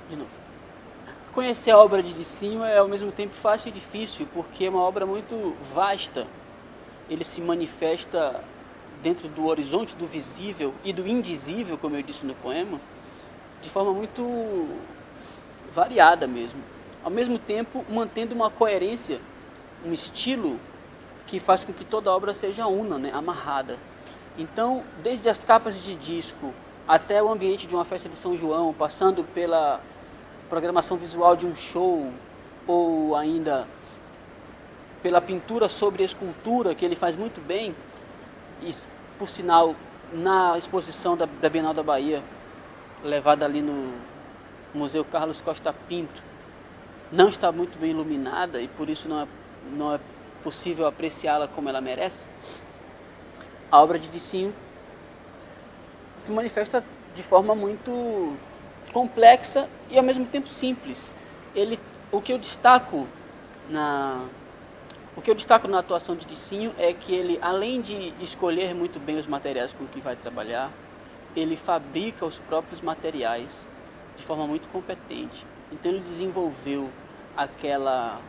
De novo. Conhecer a obra de Dicinho é ao mesmo tempo fácil e difícil, porque é uma obra muito vasta. Ele se manifesta dentro do horizonte do visível e do indizível, como eu disse no poema, de forma muito variada mesmo. Ao mesmo tempo, mantendo uma coerência, um estilo que faz com que toda a obra seja una, né, amarrada. Então, desde as capas de disco até o ambiente de uma festa de São João, passando pela programação visual de um show, ou ainda pela pintura sobre escultura, que ele faz muito bem, e, por sinal, na exposição da Bienal da Bahia, levada ali no Museu Carlos Costa Pinto, não está muito bem iluminada e por isso não é possível apreciá-la como ela merece. A obra de Dicinho se manifesta de forma muito complexa e ao mesmo tempo simples. O que eu destaco na atuação de Dicinho é que ele, além de escolher muito bem os materiais com que vai trabalhar, ele fabrica os próprios materiais de forma muito competente. Então ele desenvolveu aquela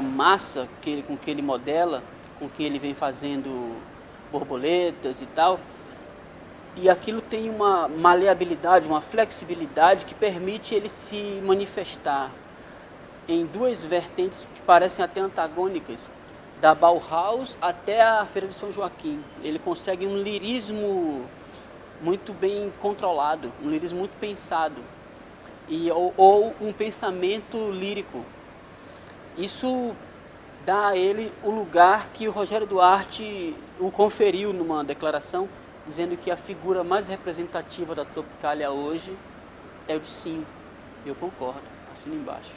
massa com que ele modela, com que ele vem fazendo borboletas e tal, e aquilo tem uma maleabilidade, uma flexibilidade que permite ele se manifestar em duas vertentes que parecem até antagônicas, da Bauhaus até a Feira de São Joaquim. Ele consegue um lirismo muito bem controlado, um lirismo muito pensado, ou um pensamento lírico. Isso dá a ele o lugar que o Rogério Duarte o conferiu numa declaração, dizendo que a figura mais representativa da Tropicália hoje é o Dicinho. Eu concordo, assino embaixo.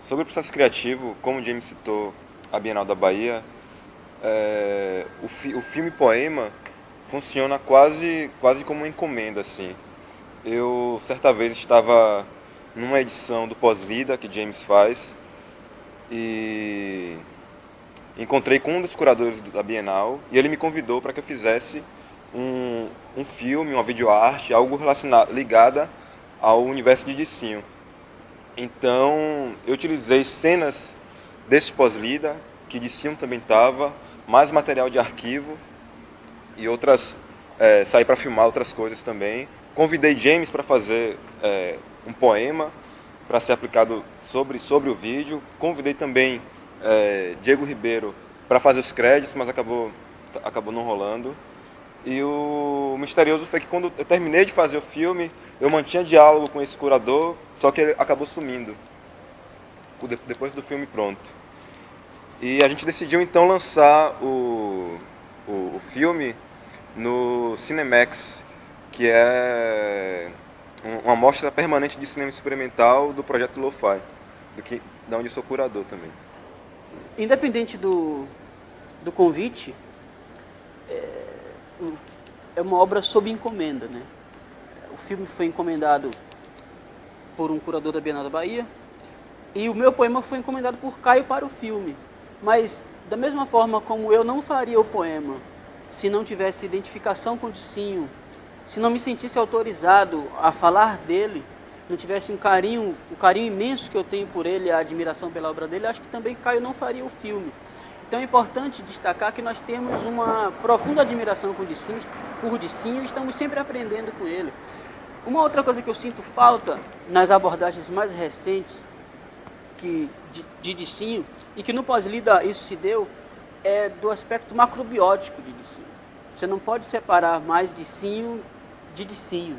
Sobre o processo criativo, como o James citou a Bienal da Bahia, o filme poema funciona quase como uma encomenda, assim. Eu, certa vez, estava numa edição do Pós-Lida que James faz e encontrei com um dos curadores da Bienal e ele me convidou para que eu fizesse um filme, uma videoarte, algo ligado ao universo de Dicinho. Então, eu utilizei cenas desse Pós-Lida, que Dicinho também estava, mais material de arquivo e saí para filmar outras coisas também. Convidei James para fazer um poema para ser aplicado sobre o vídeo. Convidei também Diego Ribeiro para fazer os créditos, mas acabou não rolando. E o misterioso foi que quando eu terminei de fazer o filme, eu mantinha diálogo com esse curador, só que ele acabou sumindo depois do filme pronto. E a gente decidiu então lançar o filme no Cinemax, que é uma mostra permanente de cinema experimental do projeto Lo-Fi, da onde eu sou curador também. Independente do convite, é uma obra sob encomenda, né? O filme foi encomendado por um curador da Bienal da Bahia e o meu poema foi encomendado por Caio para o filme. Mas, da mesma forma como eu não faria o poema se não tivesse identificação com o Dicinho, se não me sentisse autorizado a falar dele, não tivesse o carinho imenso que eu tenho por ele, a admiração pela obra dele, acho que também Caio não faria o filme. Então é importante destacar que nós temos uma profunda admiração por Dicinho e estamos sempre aprendendo com ele. Uma outra coisa que eu sinto falta nas abordagens mais recentes de Dicinho, e que no Pós-Lida isso se deu, é do aspecto macrobiótico de Dicinho. Você não pode separar mais Dicinho de Dicinho,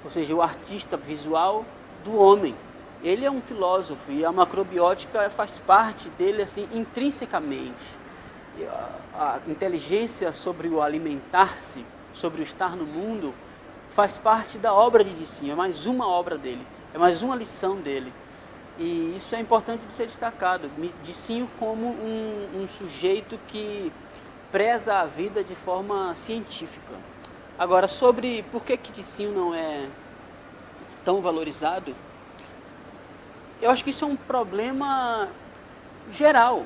ou seja, o artista visual do homem. Ele é um filósofo e a macrobiótica faz parte dele assim intrinsecamente. A inteligência sobre o alimentar-se, sobre o estar no mundo, faz parte da obra de Dicinho, é mais uma obra dele, é mais uma lição dele. E isso é importante de ser destacado. Dicinho como um sujeito que preza a vida de forma científica. Agora, sobre por que Dicinho não é tão valorizado, eu acho que isso é um problema geral,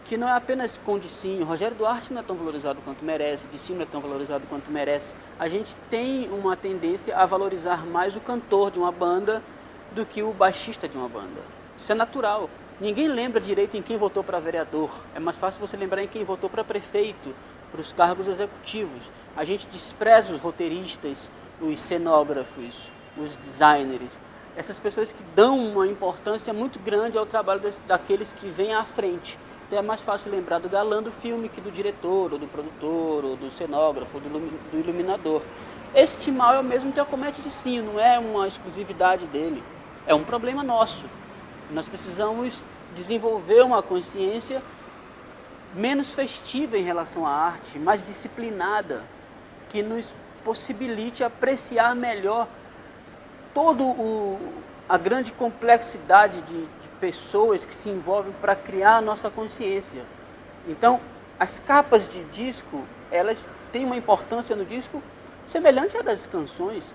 que não é apenas com Dicinho. Rogério Duarte não é tão valorizado quanto merece, Dicinho não é tão valorizado quanto merece. A gente tem uma tendência a valorizar mais o cantor de uma banda do que o baixista de uma banda. Isso é natural. Ninguém lembra direito em quem votou para vereador. É mais fácil você lembrar em quem votou para prefeito, para os cargos executivos. A gente despreza os roteiristas, os cenógrafos, os designers. Essas pessoas que dão uma importância muito grande ao trabalho daqueles que vêm à frente. Então é mais fácil lembrar do galã do filme que do diretor, ou do produtor, ou do cenógrafo, ou do iluminador. Este mal é o mesmo que acomete de si, não é uma exclusividade dele. É um problema nosso. Nós precisamos desenvolver uma consciência menos festiva em relação à arte, mais disciplinada, que nos possibilite apreciar melhor toda a grande complexidade de pessoas que se envolvem para criar a nossa consciência. Então, as capas de disco, elas têm uma importância no disco semelhante à das canções.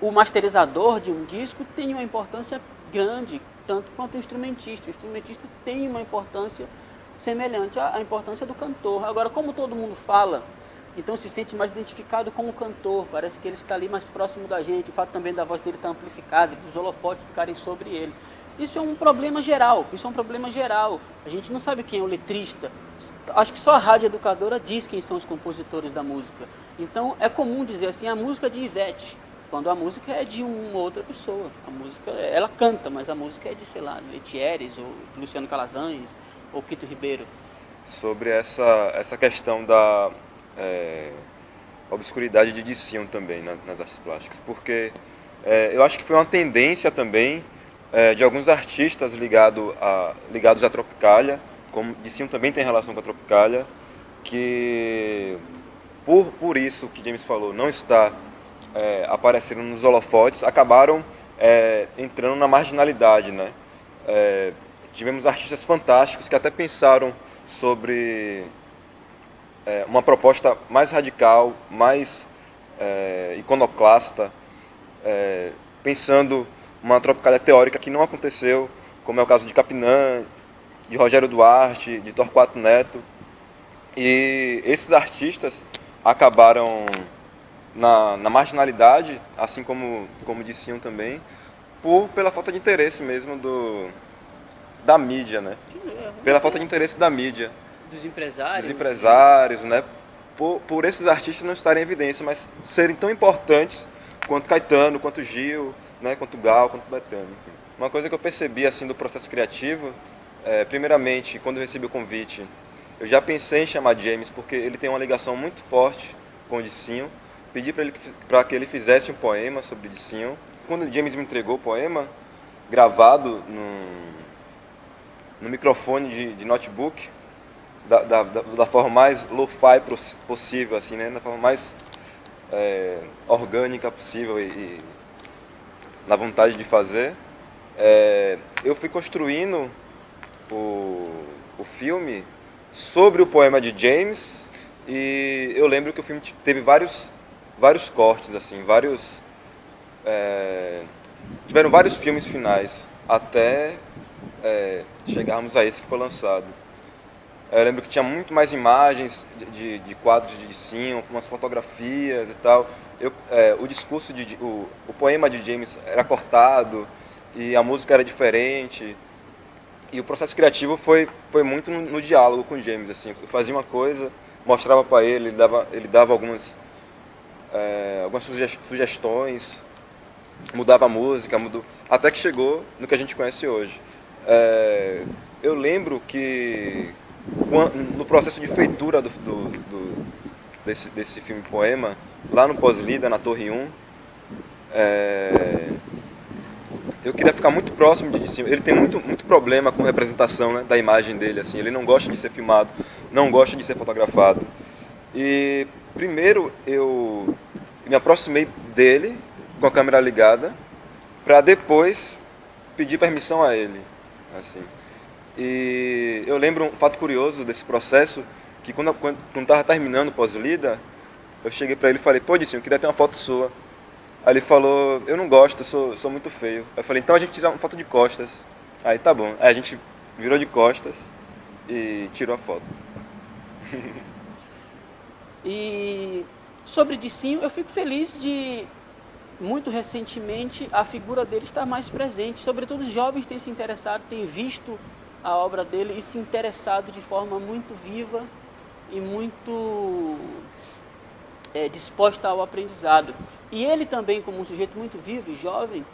O masterizador de um disco tem uma importância grande, tanto quanto o instrumentista. O instrumentista tem uma importância semelhante à importância do cantor. Agora, como todo mundo fala, então se sente mais identificado com o cantor, parece que ele está ali mais próximo da gente, o fato também da voz dele estar amplificada, dos holofotes ficarem sobre ele. Isso é um problema geral, A gente não sabe quem é o letrista. Acho que só a rádio educadora diz quem são os compositores da música. Então é comum dizer assim, a música é de Ivete, quando a música é de uma outra pessoa. A música, ela canta, mas a música é de, sei lá, Letieres, ou Luciano Calazans, ou Quito Ribeiro. Sobre essa questão da obscuridade de Discion também nas artes plásticas, porque eu acho que foi uma tendência também de alguns artistas ligados à Tropicália, como Discion também tem relação com a Tropicália, que por isso que James falou, não está aparecendo nos holofotes, acabaram entrando na marginalidade, né? Tivemos artistas fantásticos que até pensaram sobre uma proposta mais radical, mais iconoclasta, pensando uma Tropicália teórica que não aconteceu, como é o caso de Capinã, de Rogério Duarte, de Torquato Neto. E esses artistas acabaram na marginalidade, assim como Discion também, pela falta de interesse mesmo da mídia, né? Pela falta de interesse da mídia. Dos empresários. Dos empresários, né? Por esses artistas não estarem em evidência, mas serem tão importantes quanto Caetano, quanto Gil, né? Quanto Gal, quanto Bethânia. Uma coisa que eu percebi assim do processo criativo, primeiramente, quando eu recebi o convite, eu já pensei em chamar James, porque ele tem uma ligação muito forte com o Discion. Pedi para que ele fizesse um poema sobre o Discion. Quando o James me entregou o poema, gravado no microfone de notebook, da forma mais lo-fi possível, assim, né? Da forma mais orgânica possível e na vontade de fazer, eu fui construindo o filme sobre o poema de James, e eu lembro que o filme teve vários cortes, assim, tiveram vários filmes finais até chegarmos a esse que foi lançado. Eu lembro que tinha muito mais imagens de quadros de Discion, umas fotografias e tal. O discurso, o poema de James era cortado e a música era diferente. E o processo criativo foi muito no diálogo com o James. Assim. Eu fazia uma coisa, mostrava para ele dava algumas sugestões, mudava a música, até que chegou no que a gente conhece hoje. Eu lembro que no processo de feitura desse filme poema, lá no Pós-Lida, na Torre 1, eu queria ficar muito próximo de Discion. Ele tem muito problema com representação, né, da imagem dele, assim. Ele não gosta de ser filmado, não gosta de ser fotografado. E primeiro eu me aproximei dele com a câmera ligada, para depois pedir permissão a ele, assim. E eu lembro um fato curioso desse processo, que quando estava terminando o Pós-Lida, eu cheguei para ele e falei, pô, Discion, eu queria ter uma foto sua. Aí ele falou, eu não gosto, eu sou muito feio. Eu falei, então a gente tira uma foto de costas. Aí tá bom. Aí a gente virou de costas e tirou a foto. E sobre Discion, eu fico feliz de muito recentemente a figura dele está mais presente, sobretudo os jovens têm se interessado, têm visto a obra dele e se interessado de forma muito viva e muito disposta ao aprendizado. E ele também, como um sujeito muito vivo e jovem,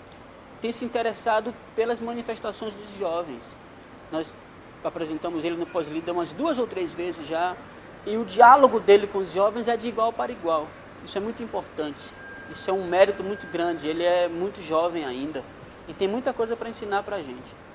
tem se interessado pelas manifestações dos jovens. Nós apresentamos ele no Pós-Lida umas 2 ou 3 vezes já, e o diálogo dele com os jovens é de igual para igual. Isso é muito importante, isso é um mérito muito grande, ele é muito jovem ainda e tem muita coisa para ensinar para a gente.